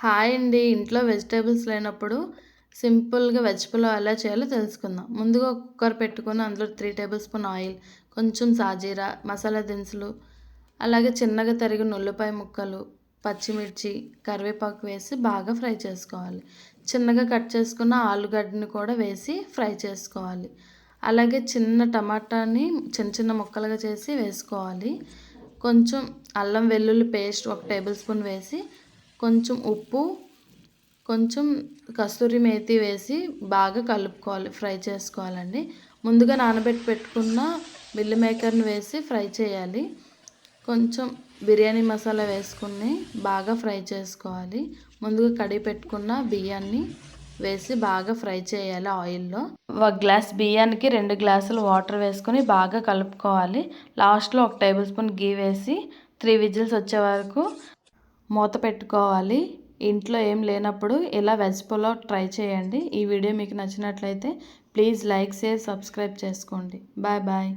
Hi అండి. ఇంట్లో vegetables లేనప్పుడు సింపుల్‌గా వెజ్ పులావ్ ఎలా చేయాలో తెలుసుకుందాం. ముందుగా ఒక కుక్కర్ పెట్టుకొని అందులో 3 టేబుల్ స్పూన్ ఆయిల్, కొంచెం సాజీరా, మసాలా దినుసులు, అలాగే చిన్నగా తరిగిన ఉల్లిపాయ ముక్కలు, పచ్చిమిర్చి, కరివేపాకు వేసి బాగా ఫ్రై చేసుకోవాలి. చిన్నగా కట్ చేసుకున్న ఆలుగడ్డని కూడా వేసి ఫ్రై చేసుకోవాలి. అలాగే చిన్న టమాటాని చిన్న చిన్న ముక్కలుగా చేసి వేసుకోవాలి. కొంచెం అల్లం వెల్లుల్లి పేస్ట్ ఒక టేబుల్ స్పూన్ వేసి, కొంచెం ఉప్పు, కొంచెం కస్తూరి మేతి వేసి బాగా కలుపుకోవాలి, ఫ్రై చేసుకోవాలండి. ముందుగా నానబెట్టి పెట్టుకున్న మిల్ మేకర్ని వేసి ఫ్రై చేయాలి. కొంచెం బిర్యానీ మసాలా వేసుకుని బాగా ఫ్రై చేసుకోవాలి. ముందుగా కడిగి పెట్టుకున్న బియ్యాన్ని వేసి బాగా ఫ్రై చేయాలి ఆయిల్లో. ఒక గ్లాస్ బియ్యానికి 2 గ్లాసులు వాటర్ వేసుకొని బాగా కలుపుకోవాలి. లాస్ట్లో ఒక టేబుల్ స్పూన్ గీ వేసి 3 విజిల్స్ వచ్చే వరకు మూత పెట్టుకోవాలి. ఇంట్లో ఏం లేనప్పుడు ఇలా వెజ్ పులావ్ ట్రై చేయండి. ఈ వీడియో మీకు నచ్చినట్లయితే ప్లీజ్ లైక్, షేర్, సబ్స్క్రైబ్ చేసుకోండి. Bye bye.